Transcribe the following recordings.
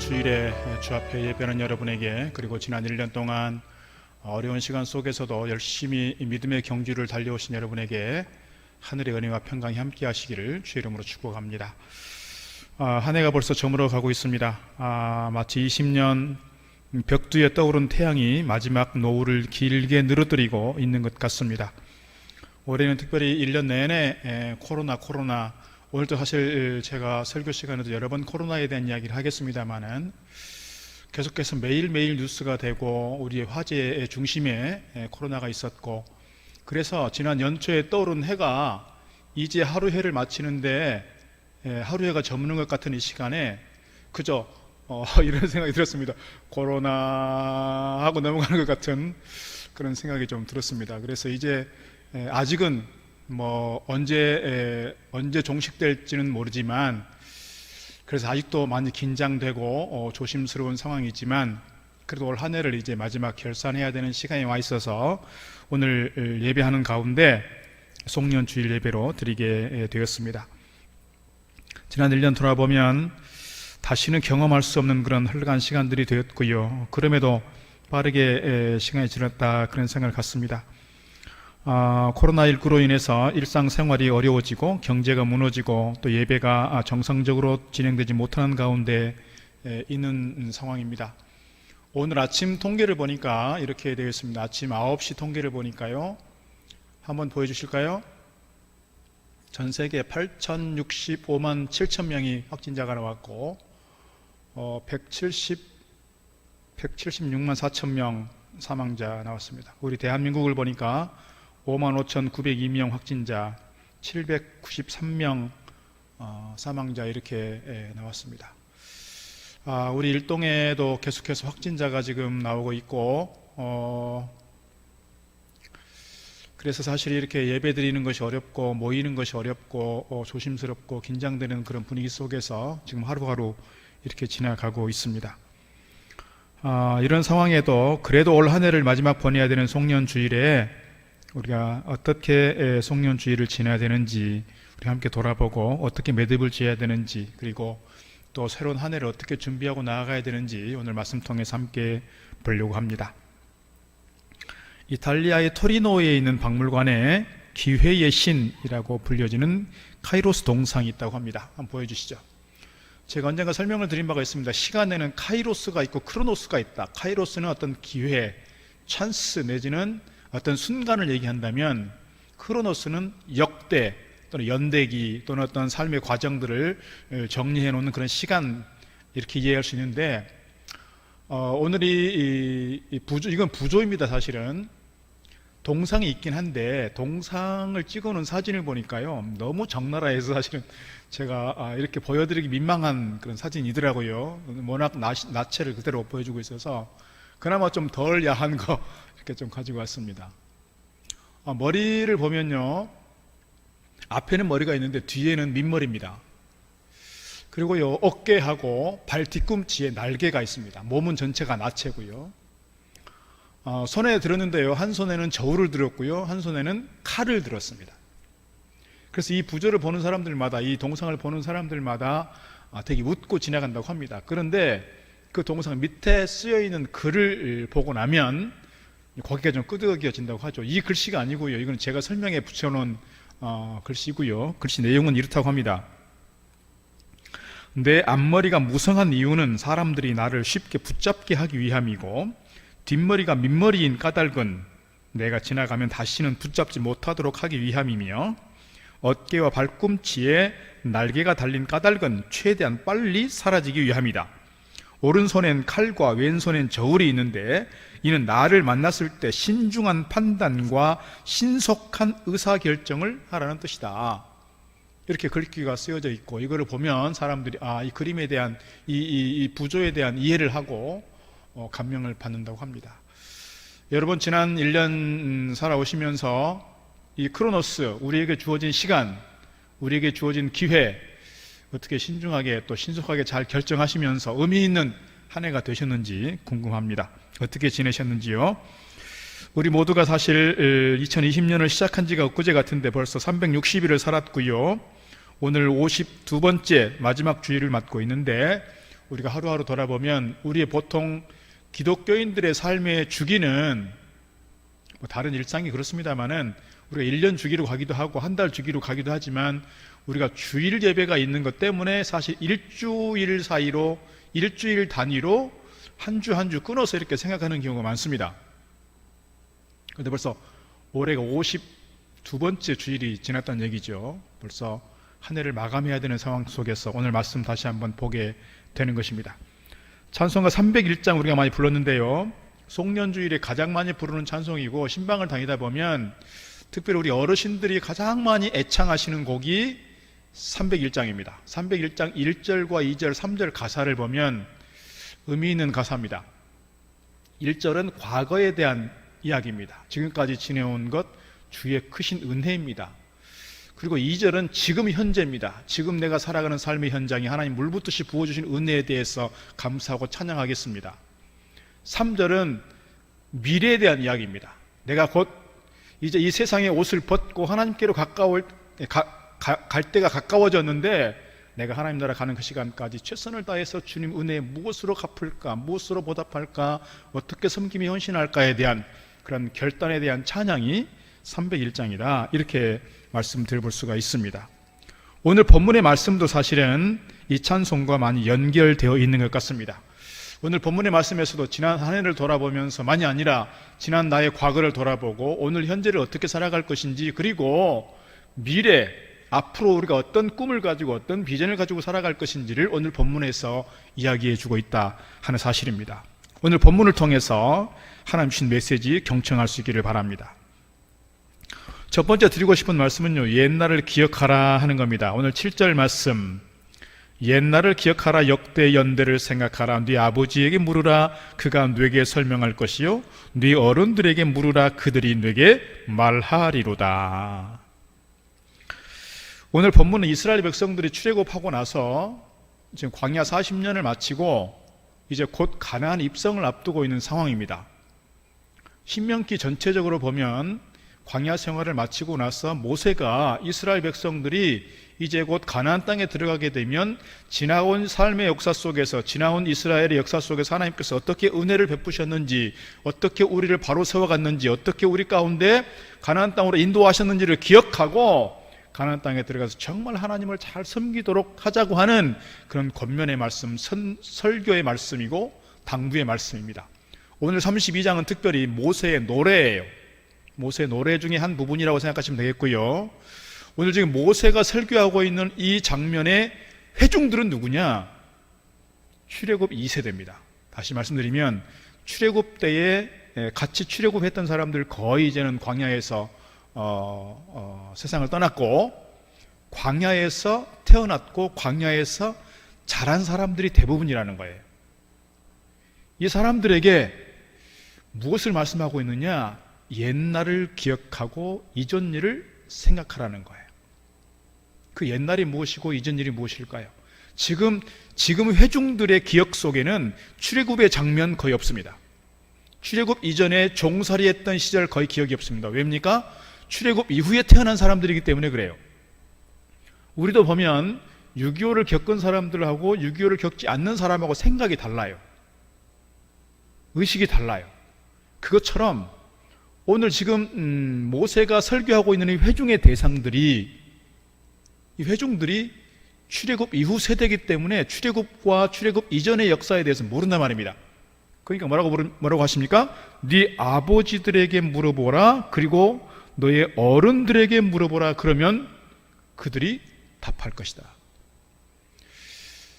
주일에 주 앞에 예배하는 여러분에게, 그리고 지난 1년 동안 어려운 시간 속에서도 열심히 믿음의 경주를 달려오신 여러분에게 하늘의 은혜와 평강이 함께 하시기를 주의 이름으로 축복합니다. 한 해가 벌써 저물어 가고 있습니다. 마치 20년 벽두에 떠오른 태양이 마지막 노을을 길게 늘어뜨리고 있는 것 같습니다. 올해는 특별히 1년 내내 코로나, 오늘도 사실 제가 설교 시간에도 여러 번 코로나에 대한 이야기를 하겠습니다만은 계속해서 매일매일 뉴스가 되고 우리의 화제의 중심에 코로나가 있었고, 그래서 지난 연초에 떠오른 해가 이제 하루 해를 마치는데 하루 해가 저무는 것 같은 이 시간에 그저 이런 생각이 들었습니다. 코로나 하고 넘어가는 것 같은 그런 생각이 좀 들었습니다. 그래서 이제 아직은 언제 종식될지는 모르지만, 그래서 아직도 많이 긴장되고 조심스러운 상황이지만, 그래도 올 한 해를 이제 마지막 결산해야 되는 시간이 와 있어서 오늘 예배하는 가운데 송년 주일 예배로 드리게 되었습니다. 지난 1년 돌아보면 다시는 경험할 수 없는 그런 흘러간 시간들이 되었고요. 그럼에도 빠르게 시간이 지났다, 그런 생각을 갖습니다. 코로나19로 인해서 일상생활이 어려워지고 경제가 무너지고 또 예배가 정상적으로 진행되지 못하는 가운데 있는 상황입니다. 오늘 아침 통계를 보니까 이렇게 되어 있습니다. 아침 9시 통계를 보니까요, 한번 보여주실까요? 전 세계 8,065만 7천 명이 확진자가 나왔고 176만 4천 명 사망자 나왔습니다. 우리 대한민국을 보니까 55,902명 확진자, 793명 사망자, 이렇게 나왔습니다. 우리 일동에도 계속해서 확진자가 지금 나오고 있고, 그래서 사실 이렇게 예배 드리는 것이 어렵고 모이는 것이 어렵고 조심스럽고 긴장되는 그런 분위기 속에서 지금 하루하루 이렇게 지나가고 있습니다. 이런 상황에도 그래도 올 한 해를 마지막 보내야 되는 송년주일에 우리가 어떻게 송년주일을 지내야 되는지 우리 함께 돌아보고, 어떻게 매듭을 지어야 되는지, 그리고 또 새로운 한 해를 어떻게 준비하고 나아가야 되는지 오늘 말씀 통해서 함께 보려고 합니다. 이탈리아의 토리노에 있는 박물관에 기회의 신이라고 불려지는 카이로스 동상이 있다고 합니다. 한번 보여주시죠. 제가 언젠가 설명을 드린 바가 있습니다. 시간에는 카이로스가 있고 크로노스가 있다. 카이로스는 어떤 기회, 찬스 내지는 어떤 순간을 얘기한다면, 크로노스는 역대 또는 연대기 또는 어떤 삶의 과정들을 정리해 놓는 그런 시간, 이렇게 이해할 수 있는데, 오늘이 이건 부조입니다. 사실은 동상이 있긴 한데 동상을 찍어놓은 사진을 보니까요, 너무 적나라해서 사실은 제가 이렇게 보여드리기 민망한 그런 사진이더라고요. 워낙 나체를 그대로 보여주고 있어서 그나마 좀 덜 야한 거 이렇게 좀 가지고 왔습니다. 머리를 보면요, 앞에는 머리가 있는데 뒤에는 민머리입니다. 그리고요, 어깨하고 발 뒤꿈치에 날개가 있습니다. 몸은 전체가 나체고요. 손에 들었는데요, 한 손에는 저울을 들었고요, 한 손에는 칼을 들었습니다. 그래서 이 부조를 보는 사람들마다, 이 동상을 보는 사람들마다 되게 웃고 지나간다고 합니다. 그런데 그 동상 밑에 쓰여있는 글을 보고 나면 거기가 좀 끄덕여진다고 하죠. 이 글씨가 아니고요, 이건 제가 설명에 붙여놓은 글씨고요. 글씨 내용은 이렇다고 합니다. 내 앞머리가 무성한 이유는 사람들이 나를 쉽게 붙잡게 하기 위함이고, 뒷머리가 민머리인 까닭은 내가 지나가면 다시는 붙잡지 못하도록 하기 위함이며, 어깨와 발꿈치에 날개가 달린 까닭은 최대한 빨리 사라지기 위함이다. 오른손엔 칼과 왼손엔 저울이 있는데 이는 나를 만났을 때 신중한 판단과 신속한 의사결정을 하라는 뜻이다. 이렇게 글귀가 쓰여져 있고, 이거를 보면 사람들이 이 그림에 대한 이 부조에 대한 이해를 하고 감명을 받는다고 합니다. 여러분, 지난 1년 살아오시면서 이 크로노스, 우리에게 주어진 시간, 우리에게 주어진 기회, 어떻게 신중하게 또 신속하게 잘 결정하시면서 의미 있는 한 해가 되셨는지 궁금합니다. 어떻게 지내셨는지요? 우리 모두가 사실 2020년을 시작한 지가 엊그제 같은데 벌써 360일을 살았고요. 오늘 52번째 마지막 주일을 맞고 있는데, 우리가 하루하루 돌아보면 우리의 보통 기독교인들의 삶의 주기는 뭐 다른 일상이 그렇습니다만은 우리가 1년 주기로 가기도 하고 한 달 주기로 가기도 하지만 우리가 주일 예배가 있는 것 때문에 사실 일주일 사이로 일주일 단위로 한 주 한 주 끊어서 이렇게 생각하는 경우가 많습니다. 그런데 벌써 올해가 52번째 주일이 지났다는 얘기죠. 벌써 한 해를 마감해야 되는 상황 속에서 오늘 말씀 다시 한번 보게 되는 것입니다. 찬송가 301장 우리가 많이 불렀는데요, 송년주일에 가장 많이 부르는 찬송이고 신방을 다니다 보면 특별히 우리 어르신들이 가장 많이 애창하시는 곡이 301장입니다. 301장 1절과 2절, 3절 가사를 보면 의미 있는 가사입니다. 1절은 과거에 대한 이야기입니다. 지금까지 지내온 것 주의 크신 은혜입니다. 그리고 2절은 지금 현재입니다. 지금 내가 살아가는 삶의 현장이 하나님 물붓듯이 부어주신 은혜에 대해서 감사하고 찬양하겠습니다. 3절은 미래에 대한 이야기입니다. 내가 곧 이제 이 세상의 옷을 벗고 하나님께로 갈 때가 가까워졌는데 내가 하나님 나라 가는 그 시간까지 최선을 다해서 주님 은혜에 무엇으로 갚을까, 무엇으로 보답할까, 어떻게 섬김이 헌신할까에 대한 그런 결단에 대한 찬양이 301장이다, 이렇게 말씀드려볼 수가 있습니다. 오늘 본문의 말씀도 사실은 이 찬송과 많이 연결되어 있는 것 같습니다. 오늘 본문의 말씀에서도 지난 한 해를 돌아보면서 만이 아니라 지난 나의 과거를 돌아보고 오늘 현재를 어떻게 살아갈 것인지, 그리고 미래 앞으로 우리가 어떤 꿈을 가지고 어떤 비전을 가지고 살아갈 것인지를 오늘 본문에서 이야기해 주고 있다 하는 사실입니다. 오늘 본문을 통해서 하나님 주신 메시지 경청할 수 있기를 바랍니다. 첫 번째 드리고 싶은 말씀은요, 옛날을 기억하라 하는 겁니다. 오늘 7절 말씀, 옛날을 기억하라, 역대 연대를 생각하라, 네 아버지에게 물으라, 그가 네게 설명할 것이요 네 어른들에게 물으라, 그들이 네게 말하리로다. 오늘 본문은 이스라엘 백성들이 출애굽하고 나서 지금 광야 40년을 마치고 이제 곧 가나안 입성을 앞두고 있는 상황입니다. 신명기 전체적으로 보면 광야 생활을 마치고 나서 모세가 이스라엘 백성들이 이제 곧 가나안 땅에 들어가게 되면 지나온 삶의 역사 속에서, 지나온 이스라엘의 역사 속에서 하나님께서 어떻게 은혜를 베푸셨는지, 어떻게 우리를 바로 세워갔는지, 어떻게 우리 가운데 가나안 땅으로 인도하셨는지를 기억하고 가나안 땅에 들어가서 정말 하나님을 잘 섬기도록 하자고 하는 그런 권면의 말씀, 설교의 말씀이고 당부의 말씀입니다. 오늘 32장은 특별히 모세의 노래예요. 모세의 노래 중에 한 부분이라고 생각하시면 되겠고요. 오늘 지금 모세가 설교하고 있는 이 장면의 회중들은 누구냐? 출애굽 2세대입니다. 다시 말씀드리면 출애굽 때에 같이 출애굽했던 사람들 거의 이제는 광야에서 세상을 떠났고, 광야에서 태어났고 광야에서 자란 사람들이 대부분이라는 거예요. 이 사람들에게 무엇을 말씀하고 있느냐? 옛날을 기억하고 이전 일을 생각하라는 거예요. 그 옛날이 무엇이고 이전 일이 무엇일까요? 지금 회중들의 기억 속에는 출애굽의 장면 거의 없습니다. 출애굽 이전에 종살이 했던 시절 거의 기억이 없습니다. 왜입니까? 출애굽 이후에 태어난 사람들이기 때문에 그래요. 우리도 보면 6.25를 겪은 사람들하고 6.25를 겪지 않는 사람하고 생각이 달라요. 의식이 달라요. 그것처럼 오늘 지금 모세가 설교하고 있는 이 회중의 대상들이, 이 회중들이 출애굽 이후 세대이기 때문에 출애굽과 출애굽 이전의 역사에 대해서 모른단 말입니다. 그러니까 뭐라고 하십니까? 네 아버지들에게 물어보라, 그리고 너의 어른들에게 물어보라, 그러면 그들이 답할 것이다.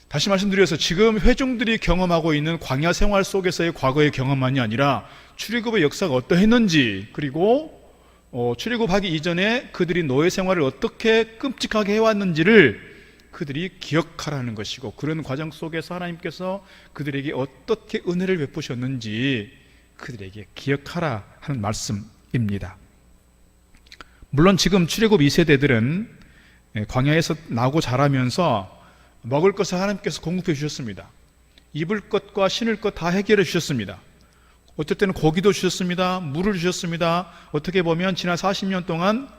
다시 말씀드려서 지금 회중들이 경험하고 있는 광야 생활 속에서의 과거의 경험만이 아니라 출애굽의 역사가 어떠했는지, 그리고 출애굽하기 이전에 그들이 노예 생활을 어떻게 끔찍하게 해왔는지를 그들이 기억하라는 것이고, 그런 과정 속에서 하나님께서 그들에게 어떻게 은혜를 베푸셨는지 그들에게 기억하라 하는 말씀입니다. 물론 지금 출애굽 2세대들은 광야에서 나고 자라면서 먹을 것을 하나님께서 공급해 주셨습니다. 입을 것과 신을 것 다 해결해 주셨습니다. 어떨 때는 고기도 주셨습니다. 물을 주셨습니다. 어떻게 보면 지난 40년 동안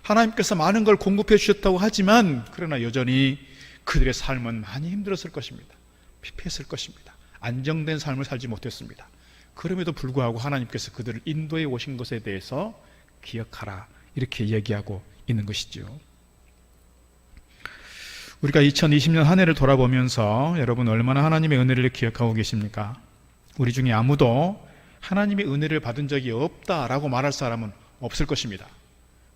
하나님께서 많은 걸 공급해 주셨다고 하지만, 그러나 여전히 그들의 삶은 많이 힘들었을 것입니다. 피폐했을 것입니다. 안정된 삶을 살지 못했습니다. 그럼에도 불구하고 하나님께서 그들을 인도해 오신 것에 대해서 기억하라, 이렇게 얘기하고 있는 것이죠. 우리가 2020년 한 해를 돌아보면서 여러분 얼마나 하나님의 은혜를 기억하고 계십니까? 우리 중에 아무도 하나님의 은혜를 받은 적이 없다라고 말할 사람은 없을 것입니다.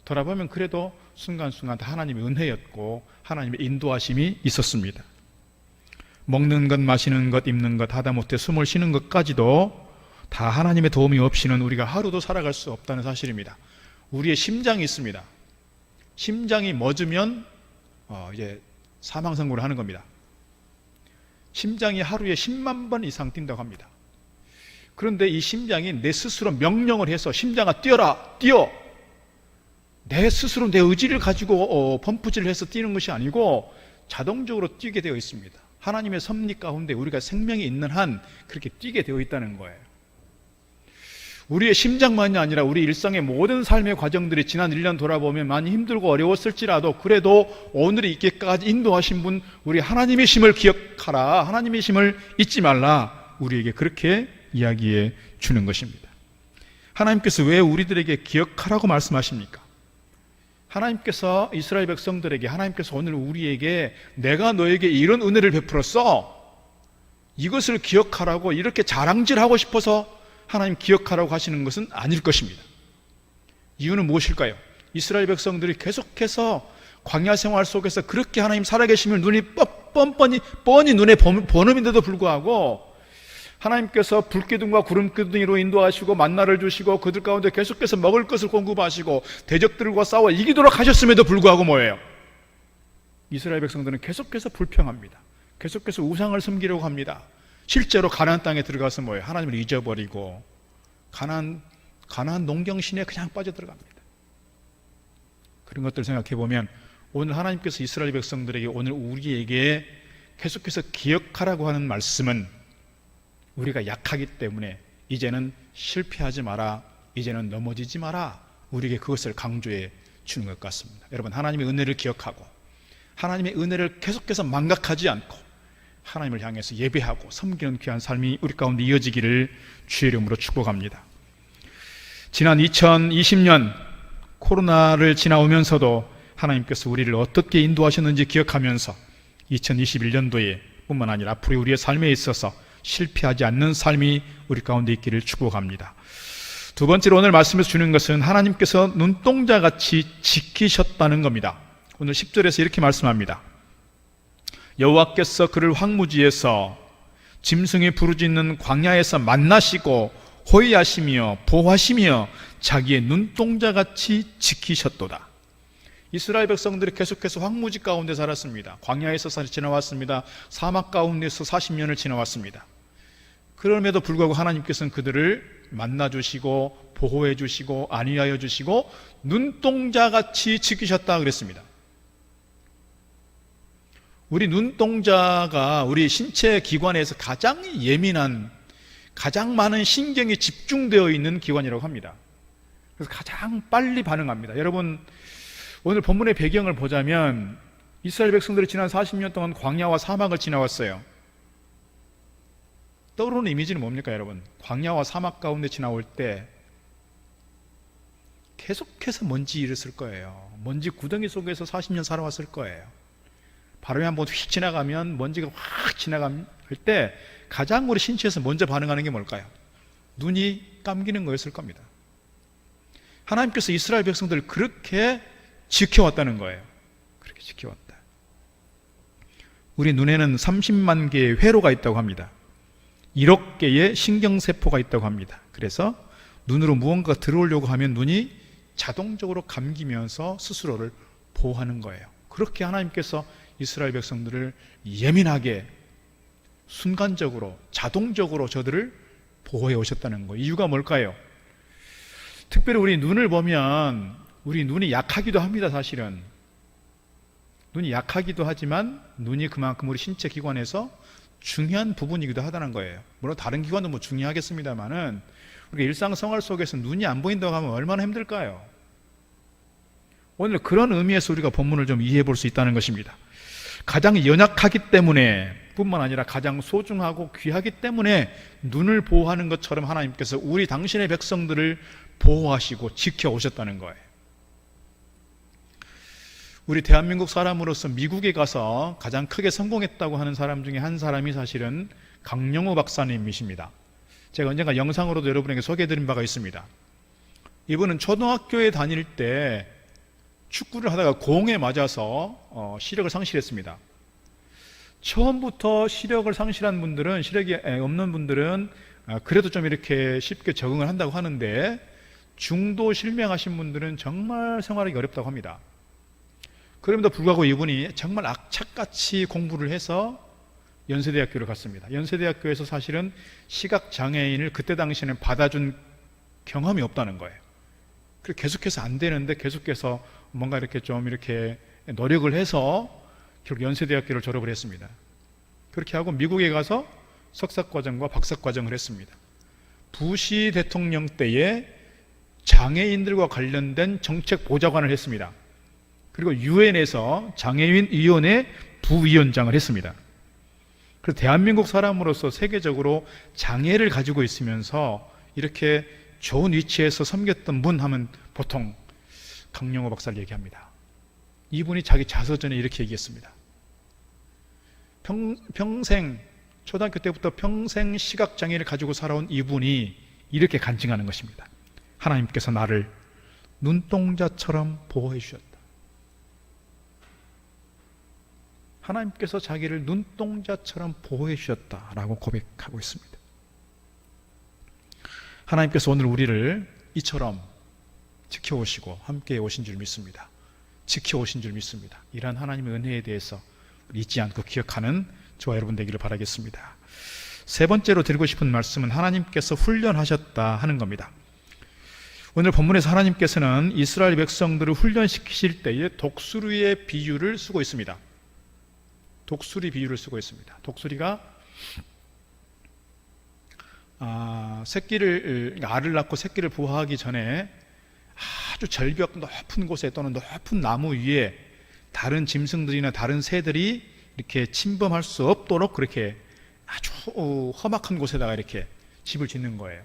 돌아보면 그래도 순간순간 다 하나님의 은혜였고 하나님의 인도하심이 있었습니다. 먹는 것, 마시는 것, 입는 것, 하다못해 숨을 쉬는 것까지도 다 하나님의 도움이 없이는 우리가 하루도 살아갈 수 없다는 사실입니다. 우리의 심장이 있습니다. 심장이 멎으면 이제 사망 선고를 하는 겁니다. 심장이 하루에 10만 번 이상 뛴다고 합니다. 그런데 이 심장이 내 스스로 명령을 해서 심장아 뛰어라, 뛰어! 내 스스로 내 의지를 가지고 펌프질을 해서 뛰는 것이 아니고 자동적으로 뛰게 되어 있습니다. 하나님의 섭리 가운데 우리가 생명이 있는 한 그렇게 뛰게 되어 있다는 거예요. 우리의 심장만이 아니라 우리 일상의 모든 삶의 과정들이 지난 1년 돌아보면 많이 힘들고 어려웠을지라도 그래도 오늘이 있기까지 인도하신 분, 우리 하나님의 힘을 기억하라, 하나님의 힘을 잊지 말라, 우리에게 그렇게 이야기해 주는 것입니다. 하나님께서 왜 우리들에게 기억하라고 말씀하십니까? 하나님께서 이스라엘 백성들에게, 하나님께서 오늘 우리에게 내가 너에게 이런 은혜를 베풀었어, 이것을 기억하라고 이렇게 자랑질하고 싶어서 하나님 기억하라고 하시는 것은 아닐 것입니다. 이유는 무엇일까요? 이스라엘 백성들이 계속해서 광야 생활 속에서 그렇게 하나님 살아계심을 눈이 뻔히 눈에 보는데도 불구하고 하나님께서 불기둥과 구름기둥으로 인도하시고 만나를 주시고 그들 가운데 계속해서 먹을 것을 공급하시고 대적들과 싸워 이기도록 하셨음에도 불구하고 뭐예요? 이스라엘 백성들은 계속해서 불평합니다. 계속해서 우상을 섬기려고 합니다. 실제로 가나안 땅에 들어가서 뭐예요? 하나님을 잊어버리고 가나안 농경신에 그냥 빠져들어갑니다. 그런 것들을 생각해 보면 오늘 하나님께서 이스라엘 백성들에게, 오늘 우리에게 계속해서 기억하라고 하는 말씀은 우리가 약하기 때문에 이제는 실패하지 마라, 이제는 넘어지지 마라, 우리에게 그것을 강조해 주는 것 같습니다. 여러분, 하나님의 은혜를 기억하고 하나님의 은혜를 계속해서 망각하지 않고 하나님을 향해서 예배하고 섬기는 귀한 삶이 우리 가운데 이어지기를 주의 이름으로 축복합니다. 지난 2020년 코로나를 지나오면서도 하나님께서 우리를 어떻게 인도하셨는지 기억하면서 2021년도에 뿐만 아니라 앞으로 우리의 삶에 있어서 실패하지 않는 삶이 우리 가운데 있기를 축복합니다. 두 번째로 오늘 말씀에서 주는 것은 하나님께서 눈동자같이 지키셨다는 겁니다. 오늘 10절에서 이렇게 말씀합니다. 여호와께서 그를 황무지에서 짐승이 부르짖는 광야에서 만나시고 호위하시며 보호하시며 자기의 눈동자같이 지키셨도다. 이스라엘 백성들이 계속해서 황무지 가운데 살았습니다. 광야에서 지나왔습니다. 사막 가운데서 40년을 지나왔습니다. 그럼에도 불구하고 하나님께서는 그들을 만나주시고 보호해 주시고 안위하여 주시고 눈동자같이 지키셨다 그랬습니다. 우리 눈동자가 우리 신체 기관에서 가장 예민한, 가장 많은 신경이 집중되어 있는 기관이라고 합니다. 그래서 가장 빨리 반응합니다. 여러분, 오늘 본문의 배경을 보자면 이스라엘 백성들이 지난 40년 동안 광야와 사막을 지나왔어요. 떠오르는 이미지는 뭡니까 여러분? 광야와 사막 가운데 지나올 때 계속해서 먼지 일었을 거예요. 먼지 구덩이 속에서 40년 살아왔을 거예요. 바람이 한번 휙 지나가면, 먼지가 확 지나갈 때 가장 우리 신체에서 먼저 반응하는 게 뭘까요? 눈이 감기는 거였을 겁니다. 하나님께서 이스라엘 백성들을 그렇게 지켜왔다는 거예요. 그렇게 지켜왔다. 우리 눈에는 30만 개의 회로가 있다고 합니다. 1억 개의 신경세포가 있다고 합니다. 그래서 눈으로 무언가가 들어오려고 하면 눈이 자동적으로 감기면서 스스로를 보호하는 거예요. 그렇게 하나님께서 이스라엘 백성들을 예민하게, 순간적으로, 자동적으로 저들을 보호해 오셨다는 거예요. 이유가 뭘까요? 특별히 우리 눈을 보면 우리 눈이 약하기도 합니다. 사실은 눈이 약하기도 하지만 눈이 그만큼 우리 신체 기관에서 중요한 부분이기도 하다는 거예요. 물론 다른 기관도 뭐 중요하겠습니다만은 우리가 일상생활 속에서 눈이 안 보인다고 하면 얼마나 힘들까요? 오늘 그런 의미에서 우리가 본문을 좀 이해해 볼 수 있다는 것입니다. 가장 연약하기 때문에 뿐만 아니라 가장 소중하고 귀하기 때문에 눈을 보호하는 것처럼 하나님께서 우리 당신의 백성들을 보호하시고 지켜오셨다는 거예요. 우리 대한민국 사람으로서 미국에 가서 가장 크게 성공했다고 하는 사람 중에 한 사람이 사실은 강영호 박사님이십니다. 제가 언젠가 영상으로도 여러분에게 소개해드린 바가 있습니다. 이분은 초등학교에 다닐 때 축구를 하다가 공에 맞아서 시력을 상실했습니다. 처음부터 시력을 상실한 분들은, 시력이 없는 분들은 그래도 좀 이렇게 쉽게 적응을 한다고 하는데, 중도 실명하신 분들은 정말 생활하기 어렵다고 합니다. 그럼에도 불구하고 이분이 정말 악착같이 공부를 해서 연세대학교를 갔습니다. 연세대학교에서 사실은 시각장애인을 그때 당시에는 받아준 경험이 없다는 거예요. 그래서 계속해서 안 되는데 계속해서 뭔가 이렇게 좀 이렇게 노력을 해서 결국 연세대학교를 졸업을 했습니다. 그렇게 하고 미국에 가서 석사과정과 박사과정을 했습니다. 부시 대통령 때에 장애인들과 관련된 정책 보좌관을 했습니다. 그리고 유엔에서 장애인위원회 부위원장을 했습니다. 그래서 대한민국 사람으로서 세계적으로 장애를 가지고 있으면서 이렇게 좋은 위치에서 섬겼던 분 하면 보통 강영호 박사를 얘기합니다. 이분이 자기 자서전에 이렇게 얘기했습니다. 평생, 초등학교 때부터 평생 시각장애를 가지고 살아온 이분이 이렇게 간증하는 것입니다. 하나님께서 나를 눈동자처럼 보호해 주셨다. 하나님께서 자기를 눈동자처럼 보호해 주셨다라고 고백하고 있습니다. 하나님께서 오늘 우리를 이처럼 지켜오시고 함께 오신 줄 믿습니다. 지켜오신 줄 믿습니다. 이러한 하나님의 은혜에 대해서 잊지 않고 기억하는 저와 여러분 되기를 바라겠습니다. 세 번째로 드리고 싶은 말씀은 하나님께서 훈련하셨다 하는 겁니다. 오늘 본문에서 하나님께서는 이스라엘 백성들을 훈련시키실 때에 독수리의 비유를 쓰고 있습니다. 독수리 비유를 쓰고 있습니다. 독수리가 알을 낳고 새끼를 부화하기 전에 아주 절벽 높은 곳에 또는 높은 나무 위에 다른 짐승들이나 다른 새들이 이렇게 침범할 수 없도록 그렇게 아주 험악한 곳에다가 이렇게 집을 짓는 거예요.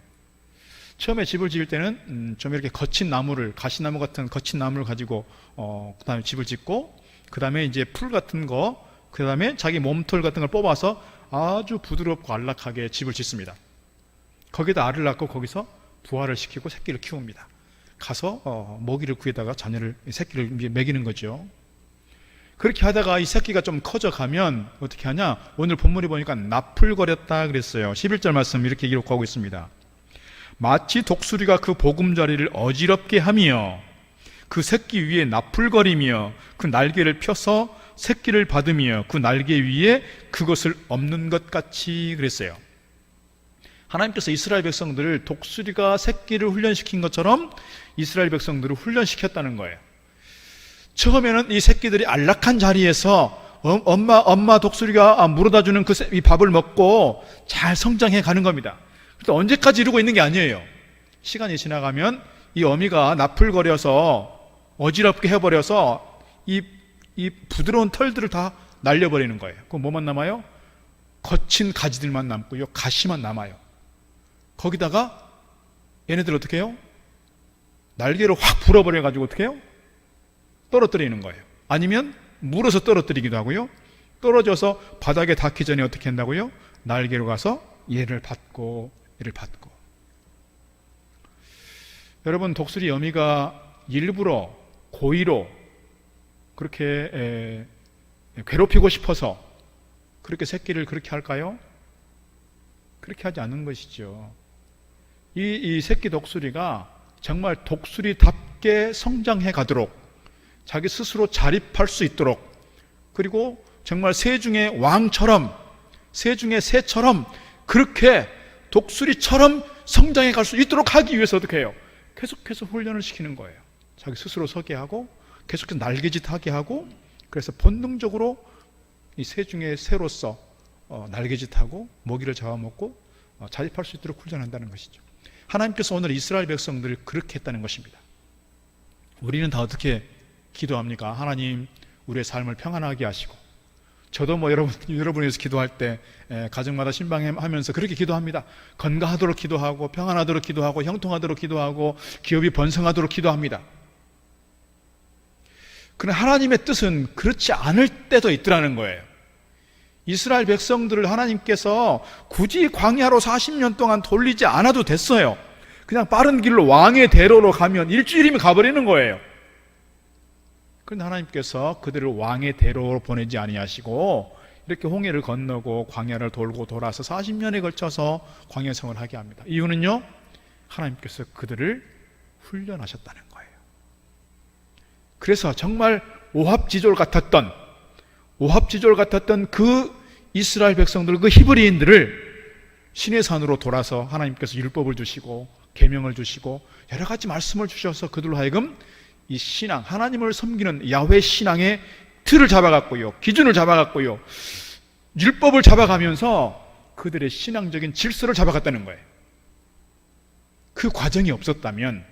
처음에 집을 지을 때는 좀 이렇게 거친 나무를, 가시나무 같은 거친 나무를 가지고 그 다음에 집을 짓고, 그 다음에 이제 풀 같은 거, 그 다음에 자기 몸털 같은 걸 뽑아서 아주 부드럽고 안락하게 집을 짓습니다. 거기다 알을 낳고 거기서 부화를 시키고 새끼를 키웁니다. 가서 먹이를 구해다가 새끼를 먹이는 거죠. 그렇게 하다가 이 새끼가 좀 커져가면 어떻게 하냐? 오늘 본문에 보니까 나풀거렸다 그랬어요. 11절 말씀 이렇게 기록하고 있습니다. 마치 독수리가 그 보금자리를 어지럽게 하며 그 새끼 위에 나풀거리며 그 날개를 펴서 새끼를 받으며 그 날개 위에 그것을 엎는 것 같이 그랬어요. 하나님께서 이스라엘 백성들을 독수리가 새끼를 훈련시킨 것처럼 이스라엘 백성들을 훈련시켰다는 거예요. 처음에는 이 새끼들이 안락한 자리에서 엄마 독수리가 물어다 주는 이 밥을 먹고 잘 성장해 가는 겁니다. 그런데 언제까지 이러고 있는 게 아니에요. 시간이 지나가면 이 어미가 나풀거려서 어지럽게 해버려서 이 부드러운 털들을 다 날려버리는 거예요. 그럼 뭐만 남아요? 거친 가지들만 남고요, 가시만 남아요. 거기다가 얘네들 어떻게 해요? 날개를 확 불어버려가지고 어떻게 해요? 떨어뜨리는 거예요. 아니면 물어서 떨어뜨리기도 하고요, 떨어져서 바닥에 닿기 전에 어떻게 한다고요? 날개로 가서 얘를 받고 얘를 받고. 여러분, 독수리 어미가 일부러 고의로 그렇게 괴롭히고 싶어서 그렇게 새끼를 그렇게 할까요? 그렇게 하지 않는 것이죠. 이 새끼 독수리가 정말 독수리답게 성장해 가도록, 자기 스스로 자립할 수 있도록, 그리고 정말 새 중의 왕처럼, 새 중의 새처럼 그렇게 독수리처럼 성장해 갈 수 있도록 하기 위해서 어떻게 해요? 계속해서 훈련을 시키는 거예요. 자기 스스로 서게 하고 계속해서 날개짓 하게 하고, 그래서 본능적으로 이 새 중에 새로서 날개짓하고 먹이를 잡아먹고 자립할 수 있도록 훈련한다는 것이죠. 하나님께서 오늘 이스라엘 백성들을 그렇게 했다는 것입니다. 우리는 다 어떻게 기도합니까? 하나님, 우리의 삶을 평안하게 하시고 저도 뭐 여러분에서 기도할 때 가정마다 신방하면서 그렇게 기도합니다. 건강하도록 기도하고 평안하도록 기도하고 형통하도록 기도하고 기업이 번성하도록 기도합니다. 그러나 하나님의 뜻은 그렇지 않을 때도 있더라는 거예요. 이스라엘 백성들을 하나님께서 굳이 광야로 40년 동안 돌리지 않아도 됐어요. 그냥 빠른 길로 왕의 대로로 가면 일주일이면 가버리는 거예요. 그런데 하나님께서 그들을 왕의 대로로 보내지 아니하시고 이렇게 홍해를 건너고 광야를 돌고 돌아서 40년에 걸쳐서 광야생활을 하게 합니다. 이유는요, 하나님께서 그들을 훈련하셨다는 거예요. 그래서 정말 오합지졸 같았던 그 이스라엘 백성들, 그 히브리인들을 시내산으로 돌아서 하나님께서 율법을 주시고 계명을 주시고 여러 가지 말씀을 주셔서 그들로 하여금 이 신앙, 하나님을 섬기는 야훼 신앙의 틀을 잡아갔고요, 기준을 잡아갔고요, 율법을 잡아가면서 그들의 신앙적인 질서를 잡아갔다는 거예요. 그 과정이 없었다면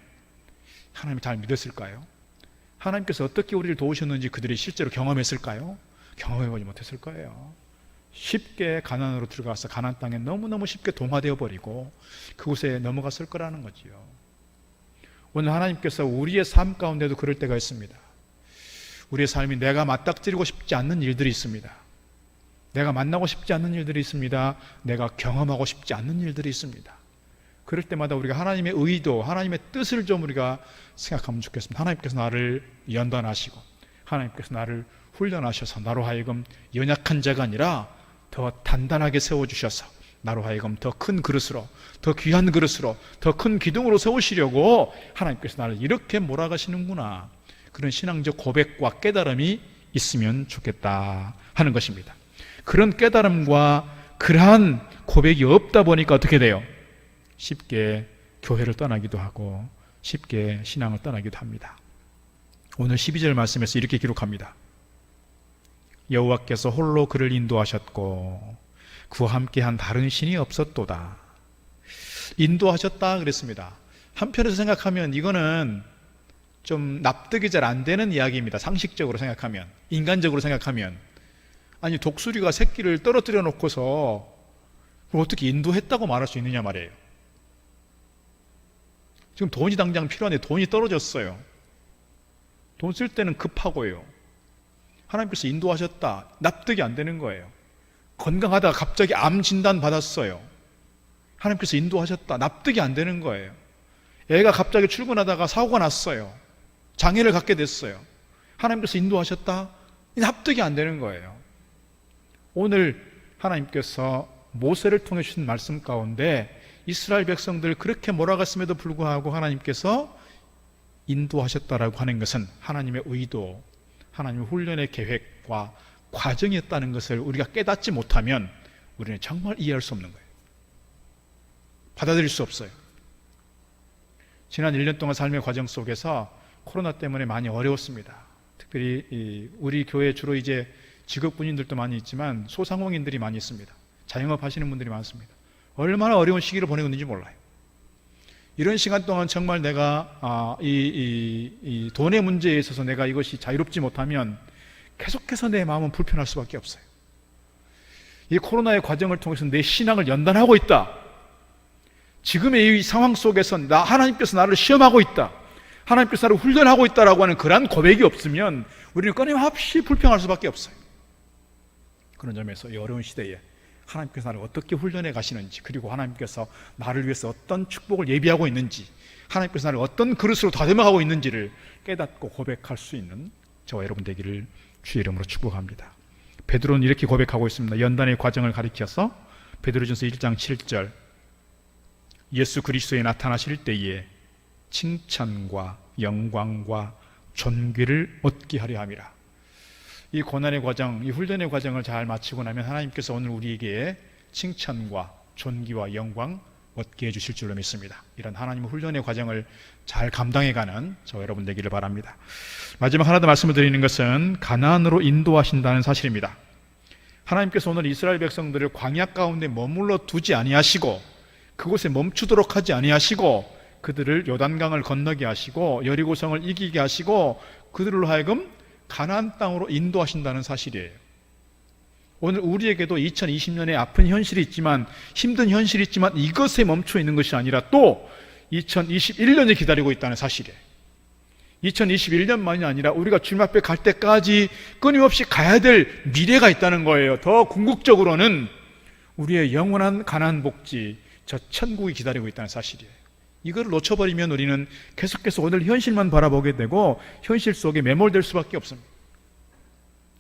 하나님을 잘 믿었을까요? 하나님께서 어떻게 우리를 도우셨는지 그들이 실제로 경험했을까요? 경험해보지 못했을 거예요. 쉽게 가나안으로 들어가서 가나안 땅에 너무너무 쉽게 동화되어 버리고 그곳에 넘어갔을 거라는 거지요. 오늘 하나님께서 우리의 삶 가운데도 그럴 때가 있습니다. 우리의 삶이 내가 맞닥뜨리고 싶지 않는 일들이 있습니다. 내가 만나고 싶지 않는 일들이 있습니다. 내가 경험하고 싶지 않는 일들이 있습니다. 그럴 때마다 우리가 하나님의 의도, 하나님의 뜻을 좀 우리가 생각하면 좋겠습니다. 하나님께서 나를 연단하시고 하나님께서 나를 훈련하셔서 나로 하여금 연약한 자가 아니라 더 단단하게 세워주셔서 나로 하여금 더 큰 그릇으로, 더 귀한 그릇으로, 더 큰 기둥으로 세우시려고 하나님께서 나를 이렇게 몰아가시는구나, 그런 신앙적 고백과 깨달음이 있으면 좋겠다 하는 것입니다. 그런 깨달음과 그러한 고백이 없다 보니까 어떻게 돼요? 쉽게 교회를 떠나기도 하고 쉽게 신앙을 떠나기도 합니다. 오늘 12절 말씀에서 이렇게 기록합니다. 여호와께서 홀로 그를 인도하셨고 그와 함께한 다른 신이 없었도다. 인도하셨다 그랬습니다. 한편에서 생각하면 이거는 좀 납득이 잘 안 되는 이야기입니다. 상식적으로 생각하면, 인간적으로 생각하면. 아니, 독수리가 새끼를 떨어뜨려 놓고서 어떻게 인도했다고 말할 수 있느냐 말이에요. 지금 돈이 당장 필요한데 돈이 떨어졌어요. 돈 쓸 때는 급하고요. 하나님께서 인도하셨다. 납득이 안 되는 거예요. 건강하다가 갑자기 암 진단 받았어요. 하나님께서 인도하셨다. 납득이 안 되는 거예요. 애가 갑자기 출근하다가 사고가 났어요. 장애를 갖게 됐어요. 하나님께서 인도하셨다. 납득이 안 되는 거예요. 오늘 하나님께서 모세를 통해 주신 말씀 가운데 이스라엘 백성들 그렇게 몰아갔음에도 불구하고 하나님께서 인도하셨다라고 하는 것은 하나님의 의도, 하나님의 훈련의 계획과 과정이었다는 것을 우리가 깨닫지 못하면 우리는 정말 이해할 수 없는 거예요. 받아들일 수 없어요. 지난 1년 동안 삶의 과정 속에서 코로나 때문에 많이 어려웠습니다. 특별히 우리 교회 주로 이제 직업 군인들도 많이 있지만 소상공인들이 많이 있습니다. 자영업 하시는 분들이 많습니다. 얼마나 어려운 시기를 보내고 있는지 몰라요. 이런 시간 동안 정말 내가 이 돈의 문제에 있어서 내가 이것이 자유롭지 못하면 계속해서 내 마음은 불편할 수밖에 없어요. 이 코로나의 과정을 통해서 내 신앙을 연단하고 있다. 지금의 이 상황 속에서 하나님께서 나를 시험하고 있다. 하나님께서 나를 훈련하고 있다라고 하는 그러한 고백이 없으면 우리는 끊임없이 불평할 수밖에 없어요. 그런 점에서 이 어려운 시대에 하나님께서 나를 어떻게 훈련해 가시는지, 그리고 하나님께서 나를 위해서 어떤 축복을 예비하고 있는지, 하나님께서 나를 어떤 그릇으로 다듬어가고 있는지를 깨닫고 고백할 수 있는 저와 여러분 되기를 주의 이름으로 축복합니다. 베드로는 이렇게 고백하고 있습니다. 연단의 과정을 가리켜서 베드로전서 1장 7절, 예수 그리스도에 나타나실 때에 칭찬과 영광과 존귀를 얻게 하려 함이라. 이 고난의 과정, 이 훈련의 과정을 잘 마치고 나면 하나님께서 오늘 우리에게 칭찬과 존귀와 영광 얻게 해주실 줄로 믿습니다. 이런 하나님의 훈련의 과정을 잘 감당해가는 저와 여러분 되기를 바랍니다. 마지막 하나 더 말씀을 드리는 것은 가나안으로 인도하신다는 사실입니다. 하나님께서 오늘 이스라엘 백성들을 광야 가운데 머물러 두지 아니하시고 그곳에 멈추도록 하지 아니하시고 그들을 요단강을 건너게 하시고 여리고성을 이기게 하시고 그들로 하여금 가나안 땅으로 인도하신다는 사실이에요. 오늘 우리에게도 2020년에 아픈 현실이 있지만, 힘든 현실이 있지만 이것에 멈춰 있는 것이 아니라 또 2021년이 기다리고 있다는 사실이에요. 2021년만이 아니라 우리가 주님 앞에 갈 때까지 끊임없이 가야 될 미래가 있다는 거예요. 더 궁극적으로는 우리의 영원한 가나안 복지, 저 천국이 기다리고 있다는 사실이에요. 이걸 놓쳐버리면 우리는 계속해서 오늘 현실만 바라보게 되고 현실 속에 매몰될 수밖에 없습니다.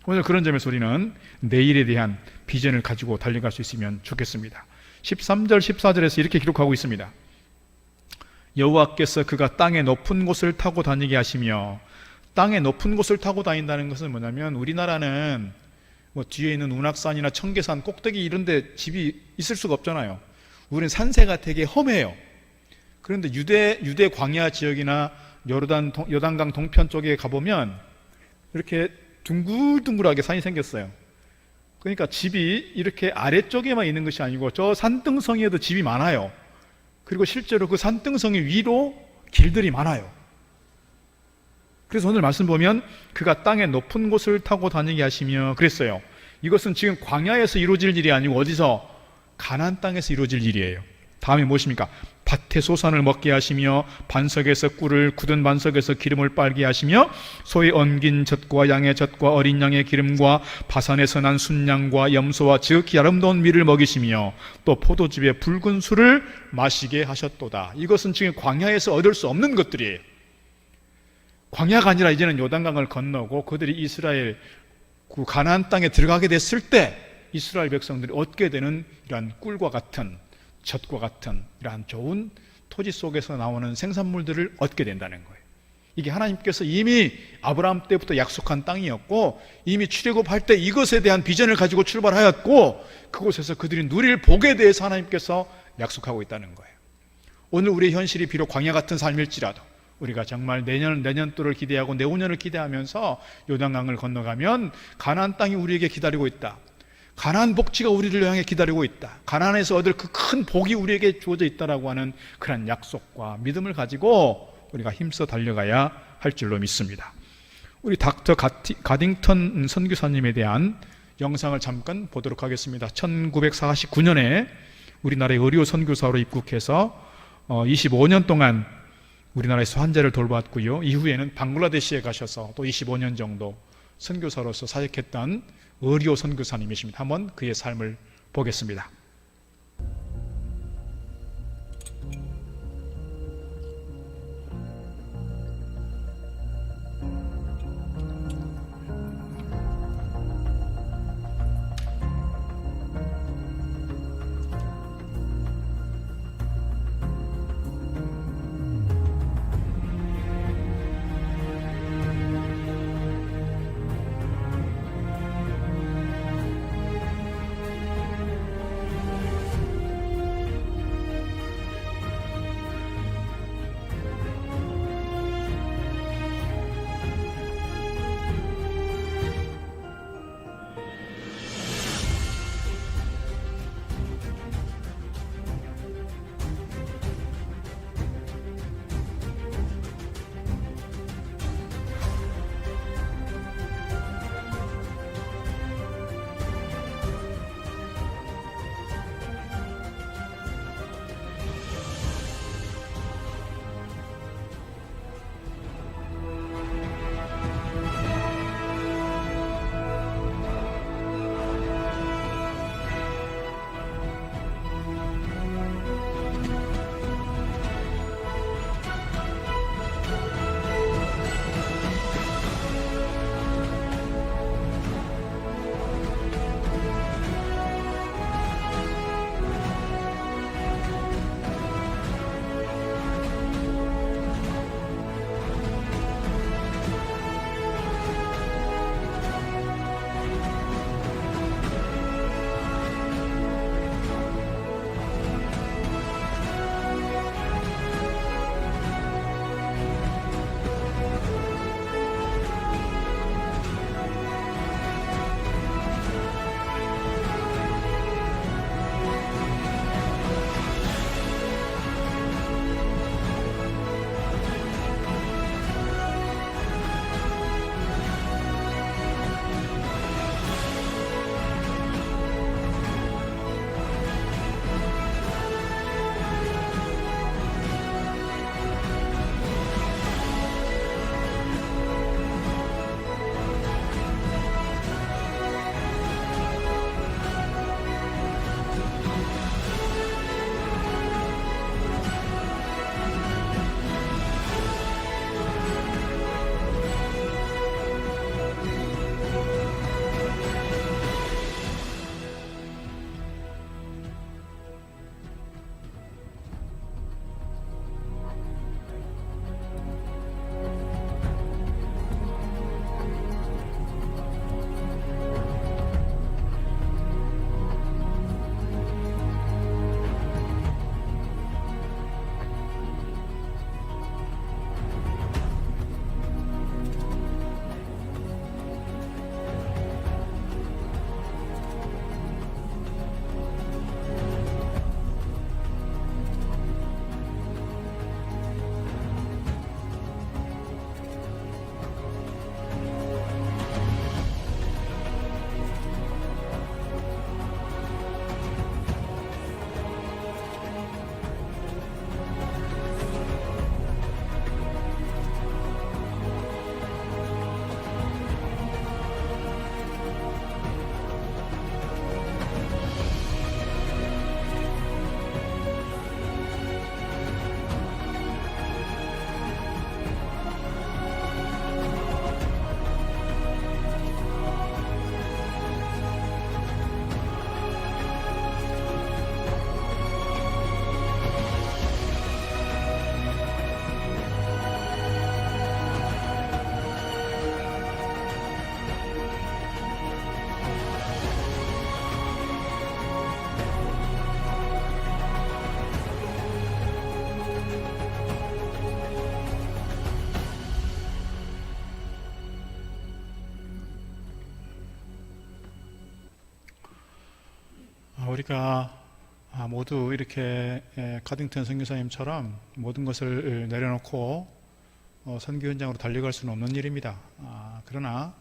오늘 그런 점에서 우리는 내일에 대한 비전을 가지고 달려갈 수 있으면 좋겠습니다. 13절 14절에서 이렇게 기록하고 있습니다. 여호와께서 그가 땅의 높은 곳을 타고 다니게 하시며, 땅의 높은 곳을 타고 다닌다는 것은 뭐냐면, 우리나라는 뭐 뒤에 있는 운악산이나 청계산 꼭대기 이런 데 집이 있을 수가 없잖아요. 우리는 산세가 되게 험해요. 그런데 유대 광야 지역이나 요단강 동편 쪽에 가보면 이렇게 둥글둥글하게 산이 생겼어요. 그러니까 집이 이렇게 아래쪽에만 있는 것이 아니고 저 산등성이에도 집이 많아요. 그리고 실제로 그 산등성이 위로 길들이 많아요. 그래서 오늘 말씀 보면 그가 땅의 높은 곳을 타고 다니게 하시며 그랬어요. 이것은 지금 광야에서 이루어질 일이 아니고 어디서? 가나안 땅에서 이루어질 일이에요. 다음에 무엇입니까? 밭의 소산을 먹게 하시며 반석에서 꿀을, 굳은 반석에서 기름을 빨게 하시며 소의 엉긴 젖과 양의 젖과 어린 양의 기름과 바산에서 난 순양과 염소와 지극히 아름다운 밀을 먹이시며 또 포도즙의 붉은 술을 마시게 하셨도다. 이것은 지금 광야에서 얻을 수 없는 것들이에요. 광야가 아니라 이제는 요단강을 건너고 그들이 이스라엘 그 가나안 땅에 들어가게 됐을 때 이스라엘 백성들이 얻게 되는 이러한 꿀과 같은, 젖과 같은 이러한 좋은 토지 속에서 나오는 생산물들을 얻게 된다는 거예요. 이게 하나님께서 이미 아브라함 때부터 약속한 땅이었고, 이미 출애굽할 때 이것에 대한 비전을 가지고 출발하였고, 그곳에서 그들이 누릴 복에 대해서 하나님께서 약속하고 있다는 거예요. 오늘 우리의 현실이 비록 광야 같은 삶일지라도 우리가 정말 내년도를 기대하고 내후년을 기대하면서 요단강을 건너가면 가나안 땅이 우리에게 기다리고 있다. 가나안 복지가 우리를 향해 기다리고 있다. 가나안에서 얻을 그 큰 복이 우리에게 주어져 있다라고 하는 그런 약속과 믿음을 가지고 우리가 힘써 달려가야 할 줄로 믿습니다. 우리 닥터 가딩턴 선교사님에 대한 영상을 잠깐 보도록 하겠습니다. 1949년에 우리나라의 의료 선교사로 입국해서 25년 동안 우리나라에서 환자를 돌봤고요. 이후에는 방글라데시에 가셔서 또 25년 정도 선교사로서 사역했던 의료 선교사님이십니다. 한번 그의 삶을 보겠습니다. 우리가 모두 이렇게 가딩턴 선교사님처럼 모든 것을 내려놓고 선교 현장으로 달려갈 수는 없는 일입니다. 그러나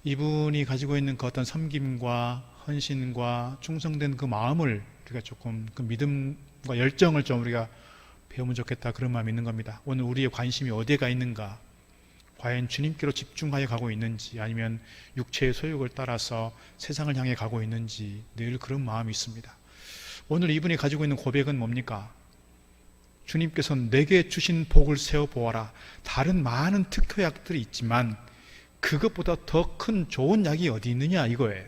이분이 가지고 있는 그 어떤 섬김과 헌신과 충성된 그 마음을 우리가 조금 그 믿음과 열정을 좀 우리가 배우면 좋겠다, 그런 마음이 있는 겁니다. 오늘 우리의 관심이 어디에 가 있는가? 과연 주님께로 집중하여 가고 있는지, 아니면 육체의 소욕을 따라서 세상을 향해 가고 있는지 늘 그런 마음이 있습니다. 오늘 이분이 가지고 있는 고백은 뭡니까? 주님께서 내게 주신 복을 세어보아라. 다른 많은 특효약들이 있지만 그것보다 더 큰 좋은 약이 어디 있느냐, 이거예요.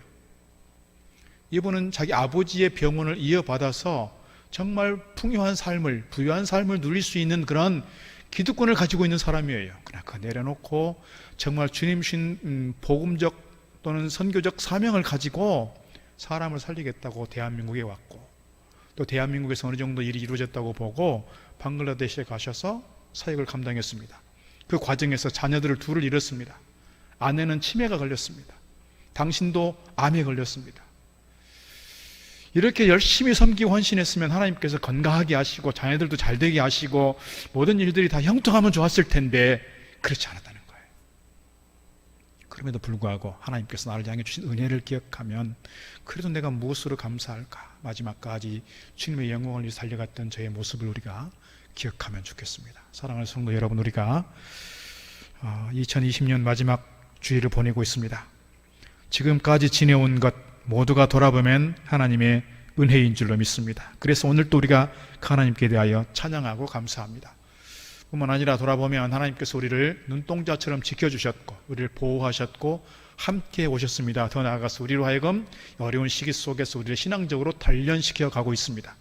이분은 자기 아버지의 병원을 이어받아서 정말 풍요한 삶을, 부유한 삶을 누릴 수 있는 그런 기득권을 가지고 있는 사람이에요. 그러나 그거 내려놓고 정말 주님 신 복음적 또는 선교적 사명을 가지고 사람을 살리겠다고 대한민국에 왔고, 또 대한민국에서 어느 정도 일이 이루어졌다고 보고 방글라데시에 가셔서 사역을 감당했습니다. 그 과정에서 자녀들을 둘을 잃었습니다. 아내는 치매가 걸렸습니다. 당신도 암에 걸렸습니다. 이렇게 열심히 섬기고 헌신했으면 하나님께서 건강하게 하시고 자녀들도 잘 되게 하시고 모든 일들이 다 형통하면 좋았을 텐데 그렇지 않았다는 거예요. 그럼에도 불구하고 하나님께서 나를 향해 주신 은혜를 기억하면 그래도 내가 무엇으로 감사할까? 마지막까지 주님의 영광을 위해 살려갔던 저의 모습을 우리가 기억하면 좋겠습니다. 사랑하는 성도 여러분, 우리가 2020년 마지막 주일을 보내고 있습니다. 지금까지 지내온 것 모두가 돌아보면 하나님의 은혜인 줄로 믿습니다. 그래서 오늘 또 우리가 하나님께 대하여 찬양하고 감사합니다. 뿐만 아니라 돌아보면 하나님께서 우리를 눈동자처럼 지켜주셨고 우리를 보호하셨고 함께 오셨습니다. 더 나아가서 우리로 하여금 어려운 시기 속에서 우리를 신앙적으로 단련시켜 가고 있습니다.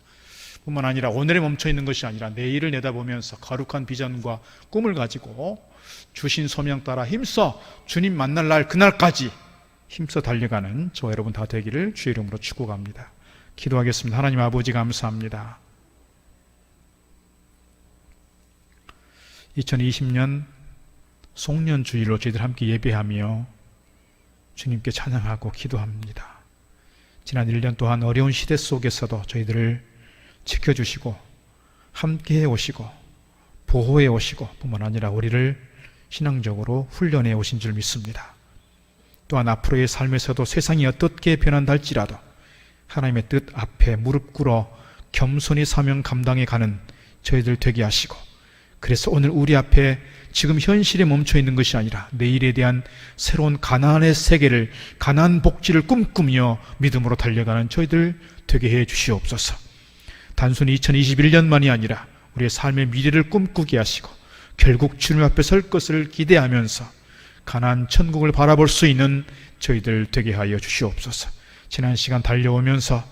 뿐만 아니라 오늘에 멈춰 있는 것이 아니라 내일을 내다보면서 거룩한 비전과 꿈을 가지고 주신 소명 따라 힘써 주님 만날 날 그날까지 힘써 달려가는 저와 여러분 다 되기를 주의 이름으로 축복합니다. 기도하겠습니다. 하나님 아버지, 감사합니다. 2020년 송년주일로 저희들 함께 예배하며 주님께 찬양하고 기도합니다. 지난 1년 동안 어려운 시대 속에서도 저희들을 지켜주시고 함께해 오시고 보호해 오시고 뿐만 아니라 우리를 신앙적으로 훈련해 오신 줄 믿습니다. 또한 앞으로의 삶에서도 세상이 어떻게 변한다 할지라도 하나님의 뜻 앞에 무릎 꿇어 겸손히 사명 감당해 가는 저희들 되게 하시고, 그래서 오늘 우리 앞에 지금 현실에 멈춰 있는 것이 아니라 내일에 대한 새로운 가나안의 세계를, 가나안 복지를 꿈꾸며 믿음으로 달려가는 저희들 되게 해 주시옵소서. 단순히 2021년만이 아니라 우리의 삶의 미래를 꿈꾸게 하시고 결국 주님 앞에 설 것을 기대하면서 가나안 천국을 바라볼 수 있는 저희들 되게 하여 주시옵소서. 지난 시간 달려오면서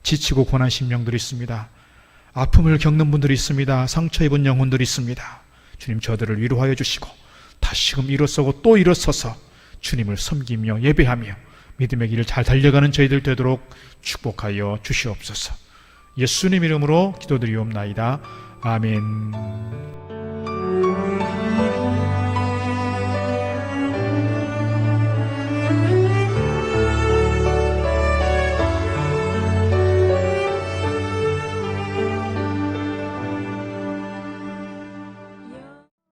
지치고 고난 심령들이 있습니다. 아픔을 겪는 분들이 있습니다. 상처 입은 영혼들이 있습니다. 주님, 저들을 위로하여 주시고 다시금 일어서고 또 일어서서 주님을 섬기며 예배하며 믿음의 길을 잘 달려가는 저희들 되도록 축복하여 주시옵소서. 예수님 이름으로 기도드리옵나이다. 아멘.